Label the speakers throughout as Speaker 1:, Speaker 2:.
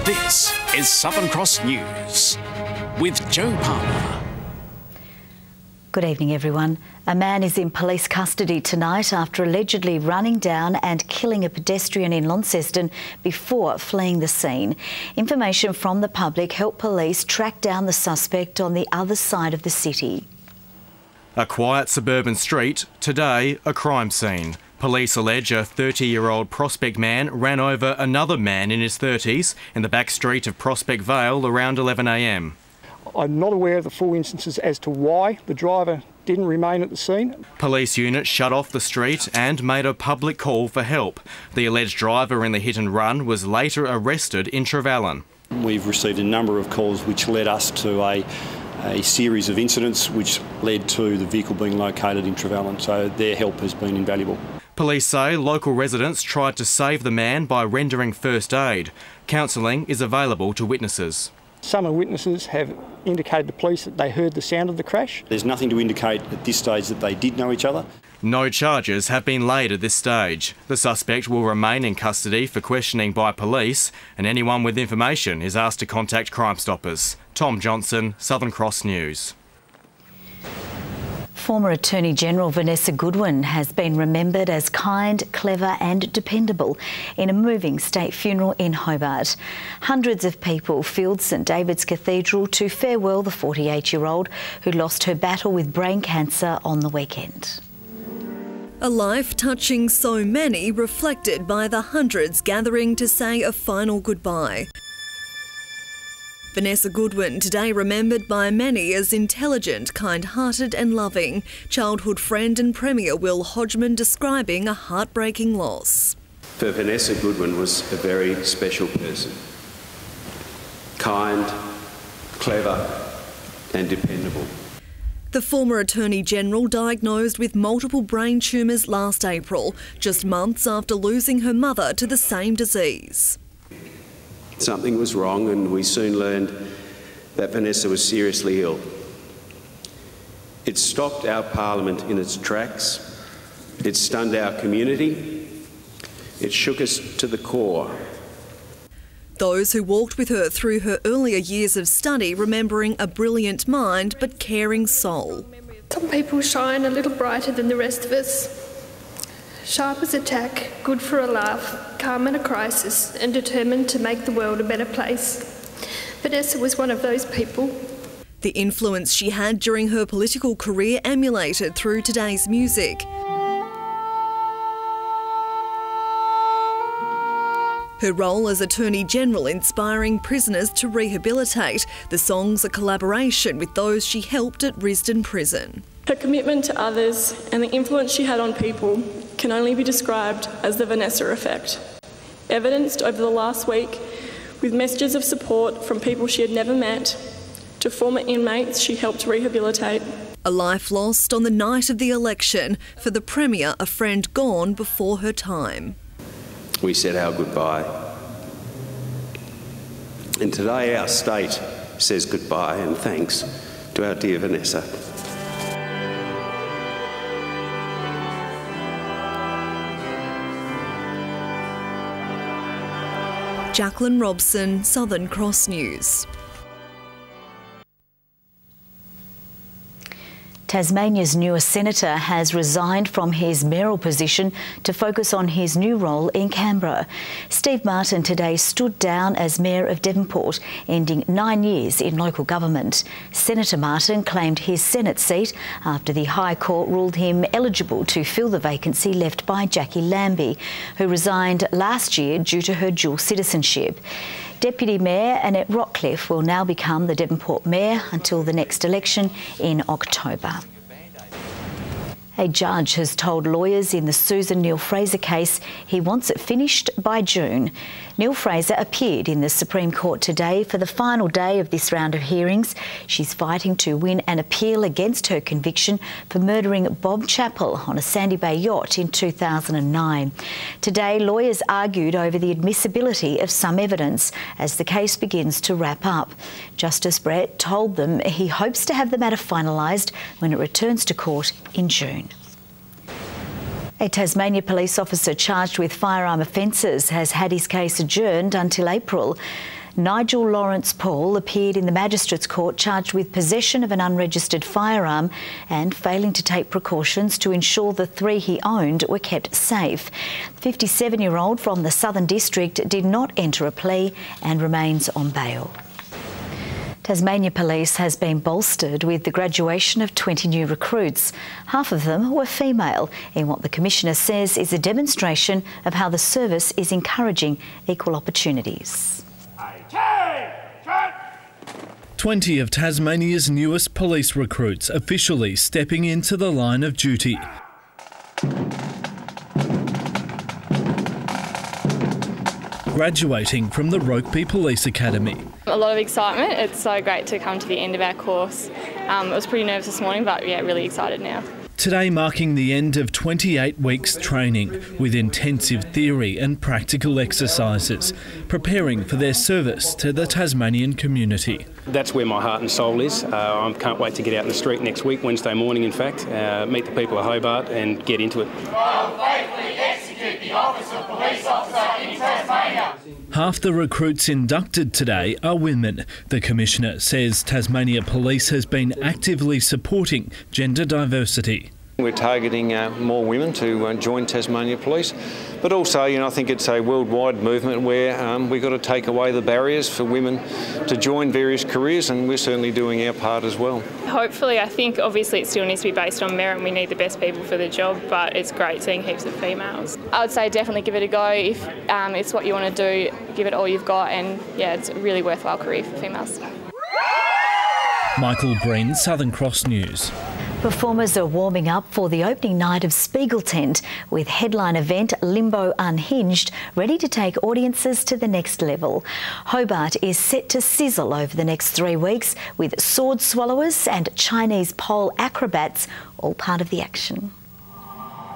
Speaker 1: This is Southern Cross News with Joe Palmer.
Speaker 2: Good evening, everyone. A man is in police custody tonight after allegedly running down and killing a pedestrian in Launceston before fleeing the scene. Information from the public helped police track down the suspect on the other side of the city.
Speaker 3: A quiet suburban street, today a crime scene. Police allege a 30-year-old Prospect man ran over another man in his 30s in the back street of Prospect Vale around 11 a.m.
Speaker 4: I'm not aware of the full instances as to why the driver didn't remain at the scene.
Speaker 3: Police units shut off the street and made a public call for help. The alleged driver in the hit and run was later arrested in Trevallyn.
Speaker 5: We've received a number of calls which led us to a series of incidents which led to the vehicle being located in Trevallyn, so their help has been invaluable.
Speaker 3: Police say local residents tried to save the man by rendering first aid. Counselling is available to witnesses.
Speaker 4: Some of the witnesses have indicated to police that they heard the sound of the crash.
Speaker 5: There's nothing to indicate at this stage that they did know each other.
Speaker 3: No charges have been laid at this stage. The suspect will remain in custody for questioning by police, and anyone with information is asked to contact Crime Stoppers. Tom Johnson, Southern Cross News.
Speaker 2: Former Attorney-General Vanessa Goodwin has been remembered as kind, clever and dependable in a moving state funeral in Hobart. Hundreds of people filled St David's Cathedral to farewell the 48-year-old who lost her battle with brain cancer on the weekend.
Speaker 6: A life touching so many, reflected by the hundreds gathering to say a final goodbye. Vanessa Goodwin, today remembered by many as intelligent, kind-hearted and loving. Childhood friend and Premier Will Hodgman describing a heartbreaking loss.
Speaker 7: For Vanessa, Goodwin was a very special person. Kind, clever and dependable.
Speaker 6: The former Attorney-General diagnosed with multiple brain tumours last April, just months after losing her mother to the same disease.
Speaker 7: Something was wrong and we soon learned that Vanessa was seriously ill. It stopped our parliament in its tracks. It stunned our community. It shook us to the core.
Speaker 6: Those who walked with her through her earlier years of study remembering a brilliant mind but caring soul.
Speaker 8: Some people shine a little brighter than the rest of us. Sharp as a tack, good for a laugh, calm in a crisis and determined to make the world a better place. Vanessa was one of those people.
Speaker 6: The influence she had during her political career emulated through today's music. Her role as Attorney-General inspiring prisoners to rehabilitate. The song's a collaboration with those she helped at Risdon Prison.
Speaker 9: Her commitment to others and the influence she had on people can only be described as the Vanessa effect, evidenced over the last week with messages of support from people she had never met to former inmates she helped rehabilitate.
Speaker 6: A life lost on the night of the election. For the Premier, a friend gone before her time.
Speaker 7: We said our goodbye. And today our state says goodbye and thanks to our dear Vanessa.
Speaker 6: Jacqueline Robson, Southern Cross News.
Speaker 2: Tasmania's newest senator has resigned from his mayoral position to focus on his new role in Canberra. Steve Martin today stood down as Mayor of Devonport, ending 9 years in local government. Senator Martin claimed his Senate seat after the High Court ruled him eligible to fill the vacancy left by Jackie Lambie, who resigned last year due to her dual citizenship. Deputy Mayor Annette Rockcliffe will now become the Devonport Mayor until the next election in October. A judge has told lawyers in the Susan Neill-Fraser case he wants it finished by June. Neill-Fraser appeared in the Supreme Court today for the final day of this round of hearings. She's fighting to win an appeal against her conviction for murdering Bob Chappell on a Sandy Bay yacht in 2009. Today, lawyers argued over the admissibility of some evidence as the case begins to wrap up. Justice Brett told them he hopes to have the matter finalised when it returns to court in June. A Tasmania police officer charged with firearm offences has had his case adjourned until April. Nigel Lawrence Paul appeared in the Magistrates Court charged with possession of an unregistered firearm and failing to take precautions to ensure the 3 he owned were kept safe. The 57-year-old from the Southern District did not enter a plea and remains on bail. Tasmania Police has been bolstered with the graduation of 20 new recruits. Half of them were female, in what the Commissioner says is a demonstration of how the service is encouraging equal opportunities.
Speaker 10: 20 of Tasmania's newest police recruits officially stepping into the line of duty. Graduating from the Rokeby Police Academy.
Speaker 9: A lot of excitement. It's so great to come to the end of our course. I was pretty nervous this morning, but yeah, really excited now.
Speaker 10: Today marking the end of 28 weeks training with intensive theory and practical exercises, preparing for their service to the Tasmanian community.
Speaker 5: That's where my heart and soul is. I can't wait to get out in the street next week, Wednesday morning in fact, meet the people of Hobart and get into it.
Speaker 11: I will faithfully execute the office of police officer in Tasmania.
Speaker 10: Half the recruits inducted today are women. The Commissioner says Tasmania Police has been actively supporting gender diversity.
Speaker 12: We're targeting more women to join Tasmania Police, but also, I think it's a worldwide movement where we've got to take away the barriers for women to join various careers, and we're certainly doing our part as well.
Speaker 9: Hopefully, I think obviously it still needs to be based on merit and we need the best people for the job, but it's great seeing heaps of females. I would say definitely give it a go. If it's what you want to do, give it all you've got, and yeah, it's a really worthwhile career for females.
Speaker 10: Michael Breen, Southern Cross News.
Speaker 2: Performers are warming up for the opening night of Spiegeltent with headline event Limbo Unhinged ready to take audiences to the next level. Hobart is set to sizzle over the next 3 weeks with sword swallowers and Chinese pole acrobats all part of the action.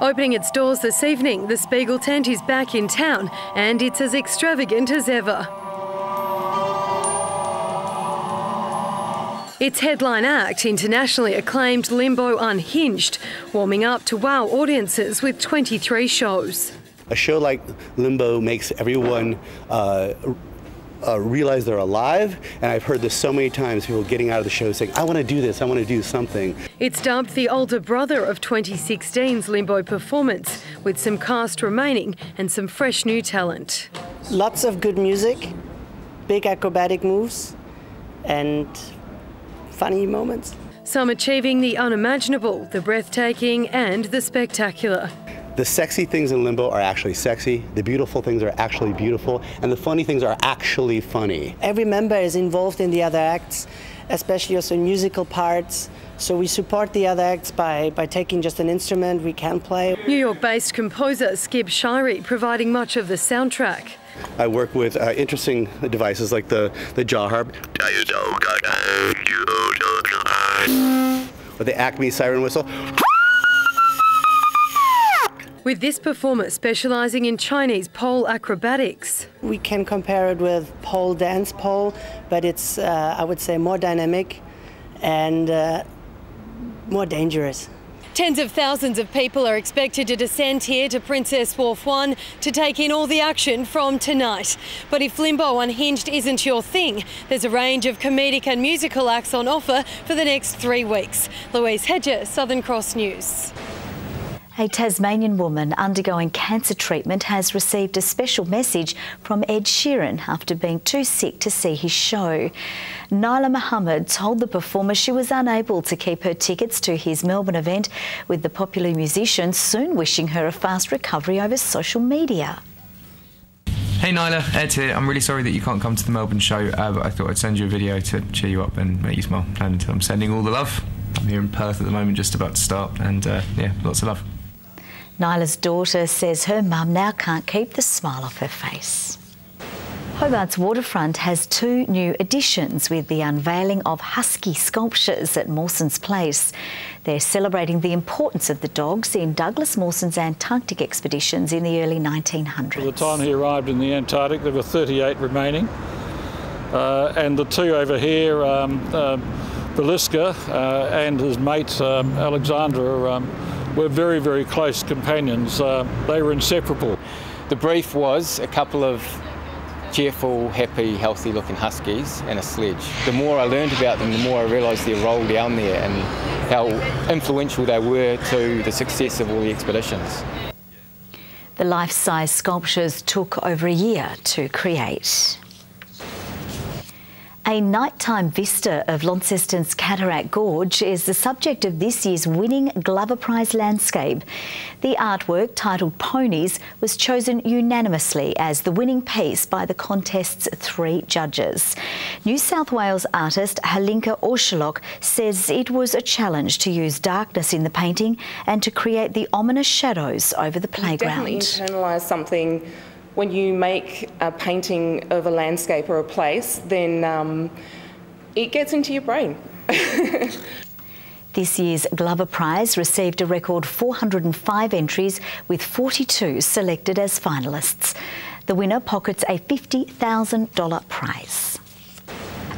Speaker 13: Opening its doors this evening, the Spiegeltent is back in town and it's as extravagant as ever. Its headline act, internationally acclaimed Limbo Unhinged, warming up to wow audiences with 23 shows.
Speaker 14: A show like Limbo makes everyone realize they're alive, and I've heard this so many times, people getting out of the show saying, I want to do this, I want to do something.
Speaker 13: It's dubbed the older brother of 2016's Limbo performance, with some cast remaining and some fresh new talent.
Speaker 15: Lots of good music, big acrobatic moves, and funny moments.
Speaker 13: Some achieving the unimaginable, the breathtaking and the spectacular.
Speaker 14: The sexy things in Limbo are actually sexy, the beautiful things are actually beautiful, and the funny things are actually funny.
Speaker 15: Every member is involved in the other acts, especially also musical parts. So we support the other acts by taking just an instrument we can play.
Speaker 13: New York-based composer Skip Shirey providing much of the soundtrack.
Speaker 14: I work with interesting devices like the jaw harp, or the Acme siren whistle.
Speaker 13: With this performer specialising in Chinese pole acrobatics.
Speaker 15: We can compare it with pole dance pole, but it's, I would say, more dynamic and more dangerous.
Speaker 13: Tens of thousands of people are expected to descend here to Princess Wharf 1 to take in all the action from tonight. But if Limbo Unhinged isn't your thing, there's a range of comedic and musical acts on offer for the next 3 weeks. Louise Hedger, Southern Cross News.
Speaker 2: A Tasmanian woman undergoing cancer treatment has received a special message from Ed Sheeran after being too sick to see his show. Naila Muhammad told the performer she was unable to keep her tickets to his Melbourne event, with the popular musician soon wishing her a fast recovery over social media.
Speaker 16: Hey Naila, Ed here. I'm really sorry that you can't come to the Melbourne show, but I thought I'd send you a video to cheer you up and make you smile. And I'm sending all the love. I'm here in Perth at the moment, just about to start, and yeah, lots of love.
Speaker 2: Naila's daughter says her mum now can't keep the smile off her face. Hobart's waterfront has 2 new additions with the unveiling of husky sculptures at Mawson's Place. They're celebrating the importance of the dogs in Douglas Mawson's Antarctic expeditions in the early 1900s.
Speaker 17: By the time he arrived in the Antarctic, there were 38 remaining. And the 2 over here, Veliska and his mate Alexandra, were very, very close companions. They were inseparable.
Speaker 18: The brief was a couple of cheerful, happy, healthy-looking huskies and a sledge. The more I learned about them, the more I realised their role down there and how influential they were to the success of all the expeditions.
Speaker 2: The life-size sculptures took over a year to create. A nighttime vista of Launceston's Cataract Gorge is the subject of this year's winning Glover Prize landscape. The artwork, titled Ponies, was chosen unanimously as the winning piece by the contest's 3 judges. New South Wales artist Halinka Orshalok says it was a challenge to use darkness in the painting and to create the ominous shadows over the playground.
Speaker 19: You definitely internalise something. When you make a painting of a landscape or a place, then it gets into your brain.
Speaker 2: This year's Glover Prize received a record 405 entries, with 42 selected as finalists. The winner pockets a $50,000 prize.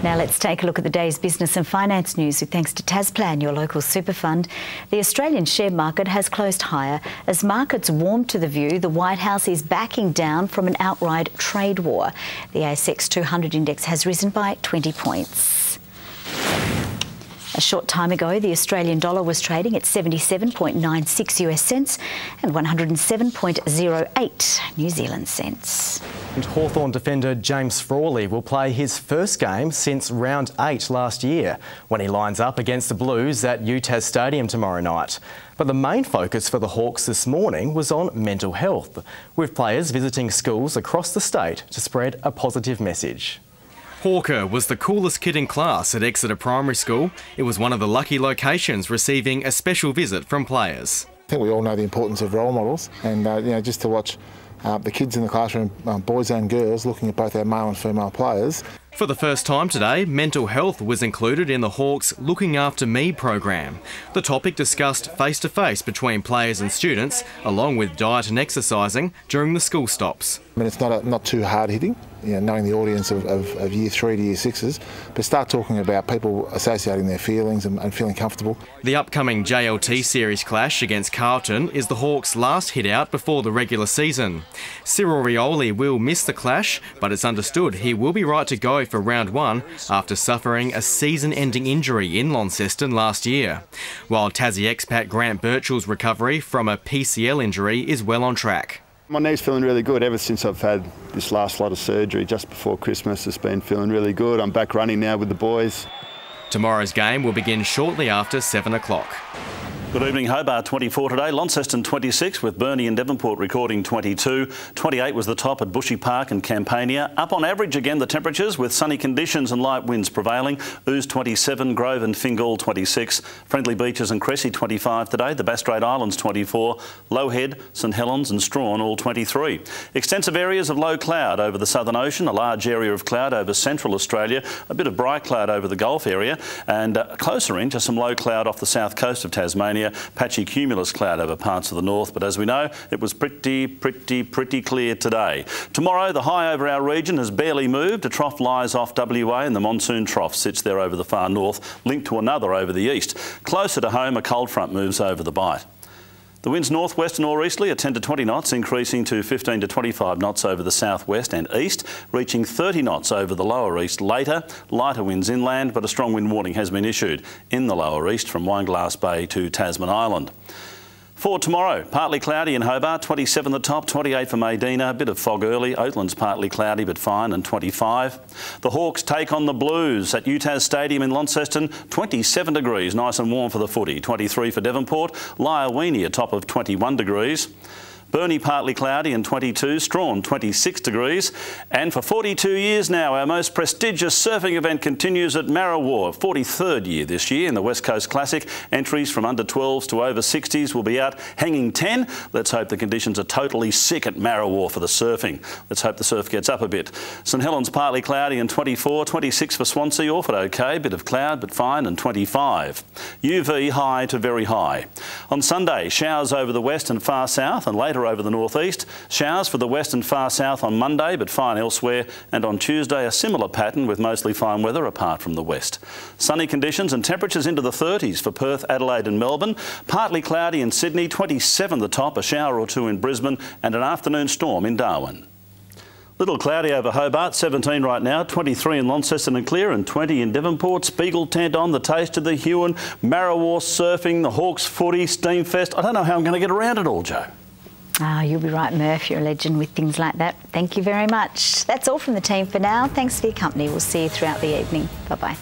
Speaker 2: Now let's take a look at the day's business and finance news with thanks to Tasplan, your local super fund. The Australian share market has closed higher as markets warm to the view the White House is backing down from an outright trade war. The ASX 200 index has risen by 20 points. A short time ago, the Australian dollar was trading at 77.96 US cents and 107.08 New Zealand cents.
Speaker 3: And Hawthorn defender James Frawley will play his first game since round 8 last year, when he lines up against the Blues at UTAS Stadium tomorrow night. But the main focus for the Hawks this morning was on mental health, with players visiting schools across the state to spread a positive message. Hawker was the coolest kid in class at Exeter Primary School. It was one of the lucky locations receiving a special visit from players.
Speaker 20: I think we all know the importance of role models, and just to watch the kids in the classroom, boys and girls, looking at both our male and female players.
Speaker 3: For the first time today, mental health was included in the Hawks' Looking After Me program. The topic discussed face-to-face between players and students, along with diet and exercising during the school stops.
Speaker 20: I mean, it's not too hard-hitting, knowing the audience of Year 3 to Year 6s, but start talking about people associating their feelings and feeling comfortable.
Speaker 3: The upcoming JLT Series clash against Carlton is the Hawks' last hit-out before the regular season. Cyril Rioli will miss the clash, but it's understood he will be right to go for round 1 after suffering a season-ending injury in Launceston last year, while Tassie expat Grant Birchall's recovery from a PCL injury is well on track.
Speaker 21: My knee's feeling really good ever since I've had this last lot of surgery just before Christmas. It's been feeling really good. I'm back running now with the boys.
Speaker 3: Tomorrow's game will begin shortly after 7 o'clock.
Speaker 22: Good evening. Hobart 24 today, Launceston 26 with Burnie and Devonport recording 22. 28 was the top at Bushy Park and Campania. Up on average again the temperatures with sunny conditions and light winds prevailing. Ouse 27, Grove and Fingal 26. Friendly Beaches and Cressy 25 today. The Bass Strait Islands 24. Lowhead, St Helens and Strahan all 23. Extensive areas of low cloud over the Southern Ocean. A large area of cloud over Central Australia. A bit of bright cloud over the Gulf area and closer into some low cloud off the south coast of Tasmania. Patchy cumulus cloud over parts of the north, but as we know, it was pretty clear today. Tomorrow, the high over our region has barely moved. A trough lies off WA and the monsoon trough sits there over the far north, linked to another over the east. Closer to home, a cold front moves over the bight. The winds northwest and northeasterly are 10 to 20 knots, increasing to 15 to 25 knots over the southwest and east, reaching 30 knots over the lower east later. Lighter winds inland, but a strong wind warning has been issued in the lower east from Wineglass Bay to Tasman Island. For tomorrow, partly cloudy in Hobart, 27 the top, 28 for Medina, a bit of fog early. Oatlands partly cloudy but fine and 25. The Hawks take on the Blues at UTAS Stadium in Launceston, 27 degrees, nice and warm for the footy. 23 for Devonport, Lyoweeney a top of 21 degrees. Burnie partly cloudy and 22, Strahan 26 degrees. And for 42 years now, our most prestigious surfing event continues at Marrawar, 43rd year this year in the West Coast Classic. Entries from under 12s to over 60s will be out hanging 10. Let's hope the conditions are totally sick at Marrawar for the surfing. Let's hope the surf gets up a bit. St Helens partly cloudy and 24, 26 for Swansea, Orford okay, bit of cloud but fine and 25. UV high to very high. On Sunday, showers over the west and far south and later over the northeast. Showers for the west and far south on Monday, but fine elsewhere. And on Tuesday, a similar pattern with mostly fine weather apart from the west. Sunny conditions and temperatures into the 30s for Perth, Adelaide and Melbourne. Partly cloudy in Sydney, 27 the top, a shower or two in Brisbane and an afternoon storm in Darwin. Little cloudy over Hobart, 17 right now, 23 in Launceston and Clear and 20 in Devonport. Spiegeltent on, the taste of the Huon, Marrawar surfing, the Hawks footy, Steamfest. I don't know how I'm going to get around it all, Jo.
Speaker 2: You'll be right, Murph. You're a legend with things like that. Thank you very much. That's all from the team for now. Thanks for your company. We'll see you throughout the evening. Bye-bye.